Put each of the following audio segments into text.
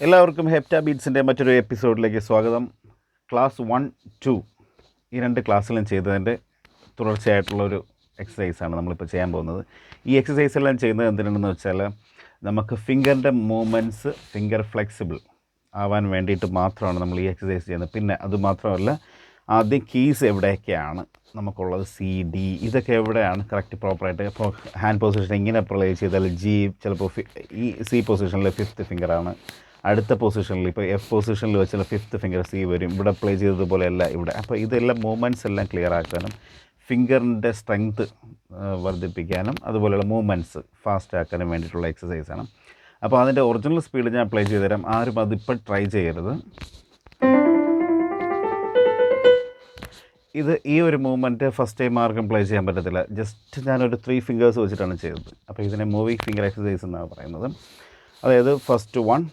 എല്ലാവർക്കും ഹെപ്റ്റ ബീറ്റ്സിൻ്റെ മറ്റൊരു എപ്പിസോഡിലേക്ക് സ്വാഗതം. ക്ലാസ് 1, 2 ഈ രണ്ട് ക്ലാസ്സിലും ചെയ്തതിൻ്റെ തുടർച്ചയായിട്ടുള്ളൊരു എക്സസൈസാണ് നമ്മളിപ്പോൾ ചെയ്യാൻ പോകുന്നത്. ഈ എക്സസൈസ് എല്ലാം ചെയ്യുന്നത് എന്തിനാണെന്ന് വെച്ചാൽ നമുക്ക് ഫിംഗറിൻ്റെ മൂവ്മെൻറ്റ്സ് ഫിംഗർ ഫ്ലെക്സിബിൾ ആവാൻ വേണ്ടിയിട്ട് മാത്രമാണ് നമ്മൾ ഈ എക്സസൈസ് ചെയ്യുന്നത്. പിന്നെ അതുമാത്രമല്ല, ആദ്യം കീസ് എവിടെയൊക്കെയാണ് നമുക്കുള്ളത്, സി ഡി ഇതൊക്കെ എവിടെയാണ് കറക്റ്റ് പ്രോപ്പറായിട്ട്. ഇപ്പോൾ ഹാൻഡ് പൊസിഷൻ ഇങ്ങനെ പ്ലേ ചെയ്താൽ ജി ചിലപ്പോൾ ഈ സി പൊസിഷനിൽ 5th ഫിംഗറാണ്, അടുത്ത പൊസിഷനിൽ ഇപ്പോൾ എഫ് പൊസിഷനിൽ വെച്ചാൽ 5th ഫിംഗർ സി വരും. ഇവിടെ പ്ലേ ചെയ്തതുപോലെയല്ല ഇവിടെ. അപ്പോൾ ഇതെല്ലാം മൂവ്മെൻറ്റ്സ് എല്ലാം ക്ലിയർ ആക്കാനും ഫിംഗറിൻ്റെ സ്ട്രെങ്ത്ത് വർദ്ധിപ്പിക്കാനും അതുപോലെയുള്ള മൂവ്മെൻറ്റ്സ് ഫാസ്റ്റ് ആക്കാനും വേണ്ടിയിട്ടുള്ള എക്സസൈസാണ്. അപ്പോൾ അതിൻ്റെ ഒറിജിനൽ സ്പീഡ് ഞാൻ പ്ലേ ചെയ്ത് തരാം. ആരും അതിപ്പോൾ ട്രൈ ചെയ്യരുത്. ഈ ഒരു മൂവ്മെൻറ്റ് ഫസ്റ്റ് ടൈം ആർക്കും പ്ലേ ചെയ്യാൻ പറ്റത്തില്ല. ജസ്റ്റ് ഞാനൊരു 3 ഫിംഗേഴ്സ് വെച്ചിട്ടാണ് ചെയ്തത്. അപ്പോൾ ഇതിനെ മൂവിങ് ഫിംഗർ എക്സസൈസ് എന്നാണ് പറയുന്നത്. അതായത് ഫസ്റ്റ് 1,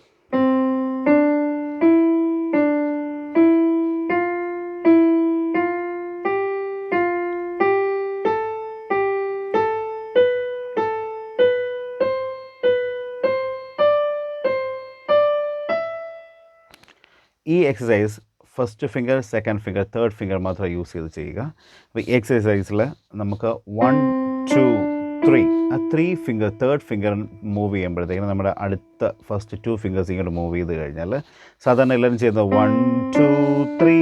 ഈ exercise first finger, second finger, third finger മാത്രം യൂസ് ചെയ്ത് ചെയ്യുക. അപ്പോൾ ഈ എക്സസൈസിൽ നമുക്ക് 1, 2, 3 ആ 3 ഫിംഗർ തേർഡ് ഫിംഗർ മൂവ് ചെയ്യുമ്പോഴത്തേക്കും നമ്മുടെ അടുത്ത ഫസ്റ്റ് 2 ഫിംഗേഴ്സ് ഇങ്ങോട്ട് മൂവ് ചെയ്ത് കഴിഞ്ഞാൽ സാധാരണ എല്ലാവരും ചെയ്യുന്നത് 1, 2, 3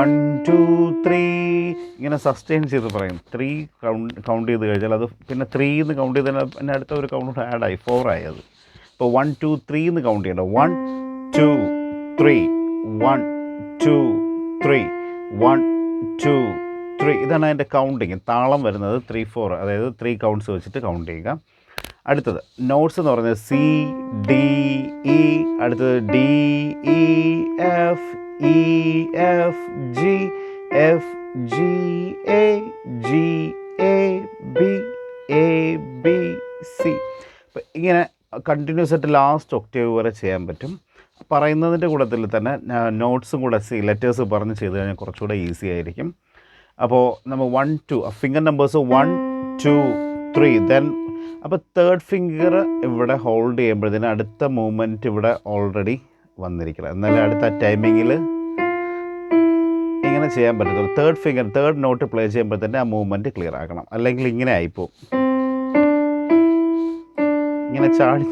1, 2, 3 ഇങ്ങനെ സസ്റ്റെയിൻ ചെയ്ത് പറയും. 3 കൗണ്ട് ചെയ്ത് കഴിഞ്ഞാൽ അത് പിന്നെ 3 എന്ന് കൗണ്ട് ചെയ്ത് പിന്നെ അടുത്ത ഒരു കൗണ്ട് ആഡായി 4 ആയി. അത് ഇപ്പോൾ 1, 2, 3 എന്ന് കൗണ്ട് ചെയ്യണം. 1, 2, 3 1, 2, 3 1, 2, 3 ഇതാണ് അതിൻ്റെ കൗണ്ടിങ്. താളം വരുന്നത് 3, 4, അതായത് 3 കൗണ്ട്സ് വെച്ചിട്ട് കൗണ്ട് ചെയ്യുക. അടുത്തത് നോട്ട്സ് എന്ന് പറയുന്നത് സി ഡി ഇ, അടുത്തത് D E F E F G F G A G A B A B C. അപ്പം ഇങ്ങനെ കണ്ടിന്യൂസ് ആയിട്ട് ലാസ്റ്റ് ഒക്ടേവ് വരെ ചെയ്യാൻ പറ്റും. പറയുന്നതിൻ്റെ കൂട്ടത്തിൽ തന്നെ നോട്ട്സും കൂടെ ലെറ്റേഴ്സ് പറഞ്ഞ് ചെയ്ത് കഴിഞ്ഞാൽ കുറച്ചുകൂടെ ഈസി ആയിരിക്കും. അപ്പോൾ നമ്മൾ 1, 2 ഫിംഗർ നമ്പേഴ്സ് 1, 2, 3 ദെൻ അപ്പോൾ തേർഡ് ഫിംഗർ ഇവിടെ ഹോൾഡ് ചെയ്യുമ്പോഴത്തേന് അടുത്ത മൂവ്മെൻറ്റ് ഇവിടെ ഓൾറെഡി വന്നിരിക്കണം. എന്നാലും അടുത്ത ടൈമിങ്ങിൽ ഇങ്ങനെ ചെയ്യാൻ പറ്റത്തുള്ളൂ. തേർഡ് നോട്ട് പ്ലേ ചെയ്യുമ്പോൾ തന്നെ ആ മൂവ്മെൻറ്റ് ക്ലിയർ ആക്കണം. അല്ലെങ്കിൽ ഇങ്ങനെ ആയിപ്പോവും. ഇങ്ങനെ ചാടി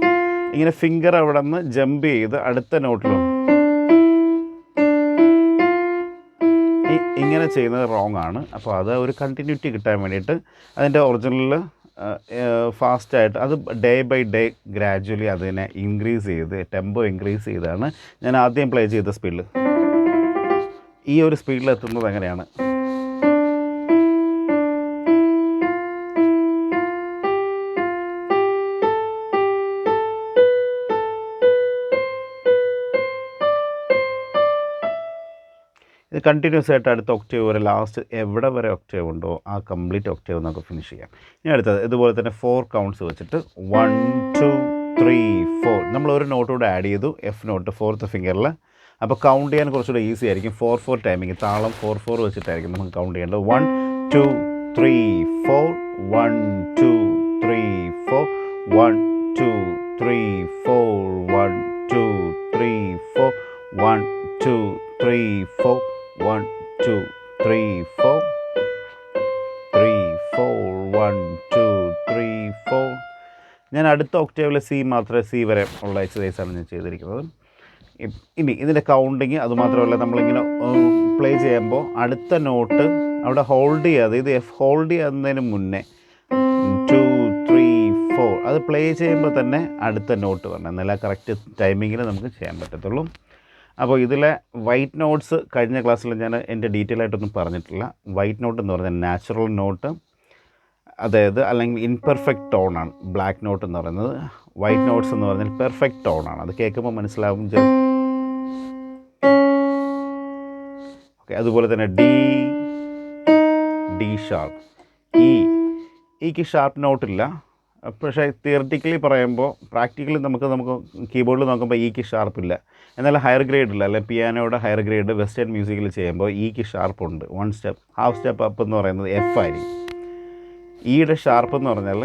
ഇങ്ങനെ ഫിംഗർ അവിടെ നിന്ന് ജമ്പ് ചെയ്ത് അടുത്ത നോട്ടിലും ഇങ്ങനെ ചെയ്യുന്നത് റോങ് ആണ്. അപ്പോൾ അത് ഒരു കണ്ടിന്യൂറ്റി കിട്ടാൻ വേണ്ടിയിട്ട് അതിൻ്റെ ഒറിജിനലിൽ ഫാസ്റ്റായിട്ട് അത് ഡേ ബൈ ഡേ ഗ്രാജ്വലി അതിനെ ഇൻക്രീസ് ചെയ്ത് ടെമ്പോ ഇൻക്രീസ് ചെയ്താണ് ഞാൻ ആദ്യം പ്ലേ ചെയ്ത സ്പീഡിൽ ഈ ഒരു സ്പീഡിൽ എത്തുന്നത് എങ്ങനെയാണ്. ഇത് കണ്ടിന്യൂസ് ആയിട്ട് അടുത്ത ഒക്ടേവ് വരെ ലാസ്റ്റ് എവിടെ വരെ ഒക്ടേവ് ഉണ്ടോ ആ കംപ്ലീറ്റ് ഒക്ടേവ് നമുക്ക് ഫിനിഷ് ചെയ്യാം. ഇനി അടുത്തത് ഇതുപോലെ തന്നെ 4 കൗണ്ട്സ് വെച്ചിട്ട് 1, 2, 3, 4 നമ്മൾ ഒരു നോട്ട് കൂടെ ആഡ് ചെയ്തു, എഫ് നോട്ട് 4th ഫിംഗറിൽ. അപ്പോൾ കൗണ്ട് ചെയ്യാൻ കുറച്ചുകൂടെ ഈസി ആയിരിക്കും. 4-4 ടൈമിങ് താളം 4-4 വെച്ചിട്ടായിരിക്കും നമുക്ക് കൗണ്ട് ചെയ്യേണ്ടത്. 1, 2, 3, 4 1, 2, 3, 4 1, 2, 3, 4 1, 2, 3, 4 1, 2, 3, 4 1, 2, 3, 4 3, 4 1, 2, 3, 4. ഞാൻ അടുത്ത ഒക്ടേവിൽ സി വരെ ഉള്ള എക്സസൈസാണ് ഞാൻ ചെയ്തിരിക്കുന്നത്. ഇനി ഇതിൻ്റെ കൗണ്ടിങ് അതുമാത്രമല്ല, നമ്മളിങ്ങനെ പ്ലേ ചെയ്യുമ്പോൾ അടുത്ത നോട്ട് അവിടെ ഹോൾഡ് ചെയ്യാതെ ഇത് എഫ് ഹോൾഡ് ചെയ്യുന്നതിന് മുന്നേ 2, 3, 4 അത് പ്ലേ ചെയ്യുമ്പോൾ തന്നെ അടുത്ത നോട്ട് വരണം. എന്നാലേ കറക്റ്റ് ടൈമിങ്ങിൽ നമുക്ക് ചെയ്യാൻ പറ്റത്തുള്ളൂ. അപ്പോൾ ഇതിലെ വൈറ്റ് നോട്ട്സ് കഴിഞ്ഞ ക്ലാസ്സിൽ ഞാൻ എൻ്റെ ഡീറ്റെയിൽ ആയിട്ടൊന്നും പറഞ്ഞിട്ടില്ല. വൈറ്റ് നോട്ട് എന്ന് പറഞ്ഞാൽ നാച്ചുറൽ നോട്ട്, അതായത് അല്ലെങ്കിൽ ഇൻപെർഫെക്റ്റ് ടോണാണ്. ബ്ലാക്ക് നോട്ട് എന്ന് പറയുന്നത്. വൈറ്റ് നോട്ട്സ് എന്ന് പറഞ്ഞാൽ പെർഫെക്റ്റ് ടോണാണ്. അത് കേൾക്കുമ്പോൾ മനസ്സിലാവും. ഓക്കെ, അതുപോലെ തന്നെ ഡി ഷാർപ്പ്, ഇക്ക് ഷാർപ്പ് നോട്ടില്ല. പക്ഷേ തിയററ്റിക്കലി പറയുമ്പോൾ പ്രാക്ടിക്കലി നമുക്ക് കീബോർഡിൽ നോക്കുമ്പോൾ ഇക്ക് ഷാർപ്പില്ല. എന്നാൽ ഹയർ ഗ്രേഡ് ഇല്ല, അല്ലെങ്കിൽ പിയാനോയുടെ ഹയർ ഗ്രേഡ് വെസ്റ്റേൺ മ്യൂസിക്കിൽ ചെയ്യുമ്പോൾ ഇക്ക് ഷാർപ്പുണ്ട്. 1 സ്റ്റെപ്പ് ഹാഫ് സ്റ്റെപ്പ് അപ്പ് എന്ന് പറയുന്നത് എഫ് ആയിരിക്കും. ഇയുടെ ഷാർപ്പ് എന്ന് പറഞ്ഞാൽ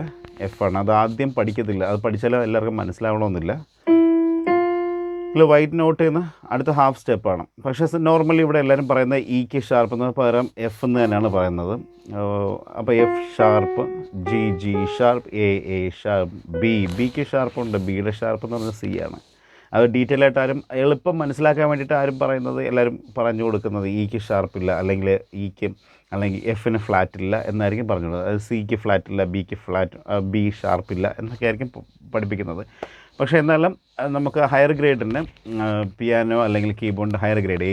എഫ് ആണ്. അത് ആദ്യം പഠിക്കത്തില്ല. അത് പഠിച്ചാലും എല്ലാവർക്കും മനസ്സിലാവണമെന്നില്ല. ഇതിൽ വൈറ്റ് നോട്ട് ചെയ്യുന്ന അടുത്ത ഹാഫ് സ്റ്റെപ്പാണ്. പക്ഷേ നോർമലി ഇവിടെ എല്ലാവരും പറയുന്നത് ഇക്ക് ഷാർപ്പ് എന്ന് പകരം എഫ് എന്ന് തന്നെയാണ് പറയുന്നത്. അപ്പോൾ F sharp, G sharp, A sharp, ബിക്ക് ഷാർപ്പുണ്ട്, ബിയുടെ ഷാർപ്പ് എന്ന് പറഞ്ഞാൽ സി ആണ്. അത് ഡീറ്റെയിൽ ആയിട്ട് ആരും എളുപ്പം മനസ്സിലാക്കാൻ വേണ്ടിയിട്ട് ആരും പറയുന്നത്, എല്ലാവരും പറഞ്ഞു കൊടുക്കുന്നത് ഇക്ക് ഷാർപ്പില്ല, അല്ലെങ്കിൽ ഇക്ക് അല്ലെങ്കിൽ എഫിന് ഫ്ലാറ്റില്ല എന്നായിരിക്കും പറഞ്ഞു കൊടുക്കുന്നത്. അത് സിക്ക് ഫ്ലാറ്റില്ല, ബിക്ക് ബി ഷാർപ്പില്ല എന്നൊക്കെ ആയിരിക്കും പഠിപ്പിക്കുന്നത്. പക്ഷേ എന്നാലും നമുക്ക് ഹയർ ഗ്രേഡിന് പിയാനോ അല്ലെങ്കിൽ കീബോർഡിൻ്റെ ഹയർ ഗ്രേഡ്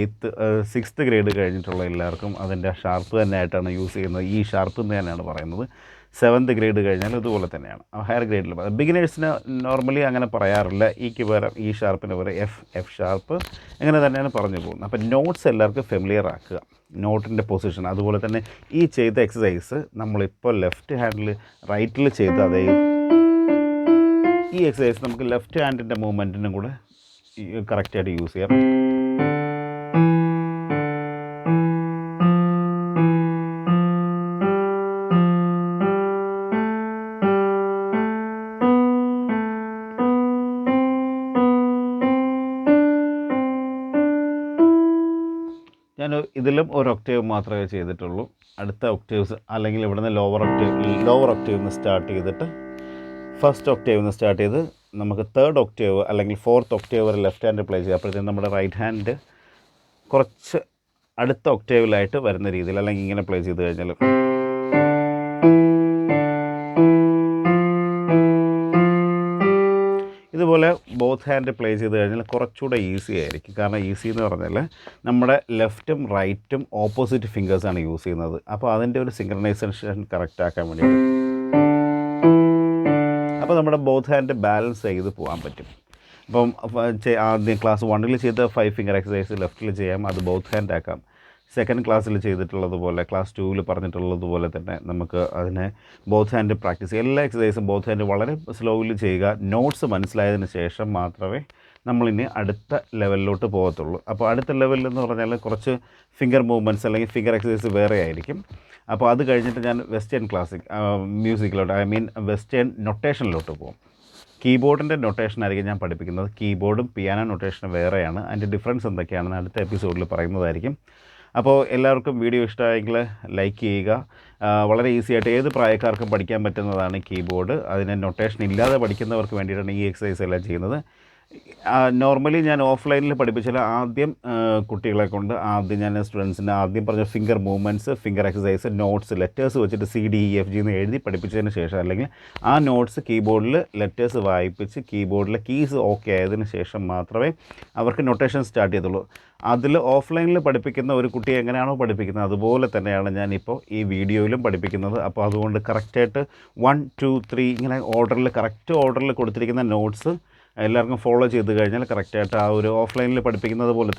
6th ഗ്രേഡ് കഴിഞ്ഞിട്ടുള്ള എല്ലാവർക്കും അതിൻ്റെ ഷാർപ്പ് തന്നെയായിട്ടാണ് യൂസ് ചെയ്യുന്നത്. ഈ ഷാർപ്പ് എന്ന് തന്നെയാണ് പറയുന്നത്. 7th ഗ്രേഡ് കഴിഞ്ഞാൽ ഇതുപോലെ തന്നെയാണ് ഹയർ ഗ്രേഡിൽ. ബിഗിനേഴ്സിന് നോർമലി അങ്ങനെ പറയാറില്ല. ഇക്ക് പകരം ഈ ഷാർപ്പിന് പകരം എഫ് ഷാർപ്പ് ഇങ്ങനെ തന്നെയാണ് പറഞ്ഞു പോകുന്നത്. അപ്പോൾ നോട്ട്സ് എല്ലാവർക്കും ഫെമിലിയർ ആക്കുക, നോട്ടിൻ്റെ പൊസിഷൻ. അതുപോലെ തന്നെ ഈ ചെയ്ത എക്സസൈസ് നമ്മളിപ്പോൾ ലെഫ്റ്റ് ഹാൻഡിൽ റൈറ്റിൽ ചെയ്ത അതേ ഈ എക്സസൈസ് നമുക്ക് ലെഫ്റ്റ് ഹാൻഡിൻ്റെ മൂവ്മെൻറ്റിനും കൂടെ കറക്റ്റായിട്ട് യൂസ് ചെയ്യാം. ഞാൻ ഇതിലും ഒരു ഒക്ടേവ് മാത്രമേ ചെയ്തിട്ടുള്ളൂ. അടുത്ത ഒക്ടേവ്സ് അല്ലെങ്കിൽ ഇവിടുന്ന് ലോവർ ഒക്ടേവ് നിന്ന് സ്റ്റാർട്ട് ചെയ്തിട്ട് ഫസ്റ്റ് ഒക്ടേവ് നിന്ന് സ്റ്റാർട്ട് ചെയ്ത് നമുക്ക് 3rd ഒക്ടേവ് അല്ലെങ്കിൽ 4th ഒക്ടേവ് വരെ ലെഫ്റ്റ് ഹാൻഡ് പ്ലേ ചെയ്യുക. അപ്പോഴത്തേക്കും നമ്മുടെ റൈറ്റ് ഹാൻഡ് കുറച്ച് അടുത്ത ഒക്ടേവിലായിട്ട് വരുന്ന രീതിയിൽ, അല്ലെങ്കിൽ ഇങ്ങനെ പ്ലേ ചെയ്ത് കഴിഞ്ഞാൽ ഇതുപോലെ ബോത്ത് ഹാൻഡ് പ്ലേ ചെയ്ത് കഴിഞ്ഞാൽ കുറച്ചുകൂടെ ഈസി ആയിരിക്കും. കാരണം ഈസി എന്ന് പറഞ്ഞാൽ നമ്മുടെ ലെഫ്റ്റും റൈറ്റും ഓപ്പോസിറ്റ് ഫിംഗേഴ്സാണ് യൂസ് ചെയ്യുന്നത്. അപ്പോൾ അതിൻ്റെ ഒരു സിങ്ക്രണൈസേഷൻ കറക്റ്റ് ആക്കാൻ വേണ്ടിയിട്ട് അപ്പോൾ നമ്മുടെ ബോത്ത് ഹാൻഡ് ബാലൻസ് ചെയ്ത് പോകാൻ പറ്റും. അപ്പം ആദ്യം ക്ലാസ് 1 ചെയ്ത 5 ഫിംഗർ എക്സസൈസ് ലെഫ്റ്റിൽ ചെയ്യാം, അത് ബോത്ത് ഹാൻഡ് ആക്കാം. 2nd ക്ലാസ്സിൽ ചെയ്തിട്ടുള്ളതുപോലെ, ക്ലാസ് 2 പറഞ്ഞിട്ടുള്ളതുപോലെ തന്നെ നമുക്ക് അതിനെ ബോത്ത് ഹാൻഡ് പ്രാക്ടീസ് ചെയ്യാം. എല്ലാ എക്സസൈസും ബോത്ത് ഹാൻഡ് വളരെ സ്ലോയിൽ ചെയ്യുക. നോട്ട്സ് മനസ്സിലായതിന് ശേഷം മാത്രമേ നമ്മളിനി അടുത്ത ലെവലിലോട്ട് പോകത്തുള്ളൂ. അപ്പോൾ അടുത്ത ലെവലിൽ എന്ന് പറഞ്ഞാൽ കുറച്ച് ഫിംഗർ മൂവ്മെൻറ്റ്സ് അല്ലെങ്കിൽ ഫിംഗർ എക്സസൈസ് വേറെ ആയിരിക്കും. അപ്പോൾ അത് കഴിഞ്ഞിട്ട് ഞാൻ വെസ്റ്റേൺ മ്യൂസിക്കിലോട്ട്, വെസ്റ്റേൺ നൊട്ടേഷനിലോട്ട് പോകും. കീബോർഡിൻ്റെ നൊട്ടേഷൻ ആയിരിക്കും ഞാൻ പഠിപ്പിക്കുന്നത്. കീബോർഡും പിയാനോ നൊട്ടേഷനും വേറെയാണ്. അതിൻ്റെ ഡിഫറൻസ് എന്തൊക്കെയാണെന്ന് അടുത്ത എപ്പിസോഡിൽ പറയുന്നതായിരിക്കും. അപ്പോൾ എല്ലാവർക്കും വീഡിയോ ഇഷ്ടമായെങ്കിൽ ലൈക്ക് ചെയ്യുക. വളരെ ഈസി ആയിട്ട് ഏത് പ്രായക്കാർക്കും പഠിക്കാൻ പറ്റുന്നതാണ് കീബോർഡ്. അതിന് നൊട്ടേഷൻ ഇല്ലാതെ പഠിക്കുന്നവർക്ക് വേണ്ടിയിട്ടാണ് ഈ എക്സസൈസ് എല്ലാം ചെയ്യുന്നത്. നോർമലി ഞാൻ ഓഫ്ലൈനിൽ പഠിപ്പിച്ചാൽ ആദ്യം കുട്ടികളെ കൊണ്ട് ഞാൻ സ്റ്റുഡൻസിന് ആദ്യം പറഞ്ഞ finger movements, finger exercise, notes, letters വെച്ചിട്ട് CDEFG എന്ന് എഴുതി പഠിപ്പിച്ചതിന് ശേഷം, അല്ലെങ്കിൽ ആ നോട്ട്സ് കീബോർഡിൽ ലെറ്റേഴ്സ് വായിപ്പിച്ച് കീബോർഡിലെ കീസ് ഓക്കെ ആയതിനു ശേഷം മാത്രമേ അവർക്ക് നൊട്ടേഷൻ സ്റ്റാർട്ട് ചെയ്തുള്ളൂ. അതിൽ ഓഫ്ലൈനിൽ പഠിപ്പിക്കുന്ന ഒരു കുട്ടിയെ എങ്ങനെയാണോ പഠിപ്പിക്കുന്നത് അതുപോലെ തന്നെയാണ് ഞാനിപ്പോൾ ഈ വീഡിയോയിലും പഠിപ്പിക്കുന്നത്. അപ്പോൾ അതുകൊണ്ട് കറക്റ്റായിട്ട് 1 2 3 ഇങ്ങനെ കറക്റ്റ് ഓർഡറിൽ കൊടുത്തിരിക്കുന്ന നോട്ട്സ് എല്ലാവർക്കും ഫോളോ ചെയ്ത് കഴിഞ്ഞാൽ കറക്റ്റായിട്ട് ആ ഒരു ഓഫ്ലൈനിൽ പഠിക്കുന്നത് പോലെ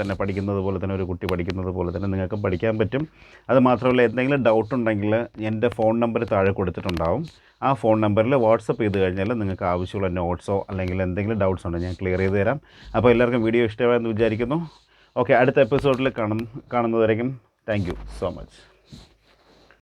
തന്നെ ഒരു കുട്ടി പഠിക്കുന്നത് പോലെ തന്നെ നിങ്ങൾക്ക് പഠിക്കാൻ പറ്റും. അത് മാത്രമല്ല, എന്തെങ്കിലും ഡൗട്ട് ഉണ്ടെങ്കിൽ എൻ്റെ ഫോൺ നമ്പർ താഴെ കൊടുത്തിട്ടുണ്ടാവും. ആ ഫോൺ നമ്പറിൽ വാട്സപ്പ് ചെയ്ത് കഴിഞ്ഞാൽ നിങ്ങൾക്ക് ആവശ്യമുള്ള നോട്ട്സോ അല്ലെങ്കിൽ എന്തെങ്കിലും ഡൗട്ട്സ് ഉണ്ടോ ഞാൻ ക്ലിയർ ചെയ്ത് തരാം. അപ്പോൾ എല്ലാവർക്കും വീഡിയോ ഇഷ്ടമായെന്ന് വിചാരിക്കുന്നു. ഓക്കെ, അടുത്ത എപ്പിസോഡിൽ കാണുന്നതുവരെയും താങ്ക് യു സോ മച്ച്.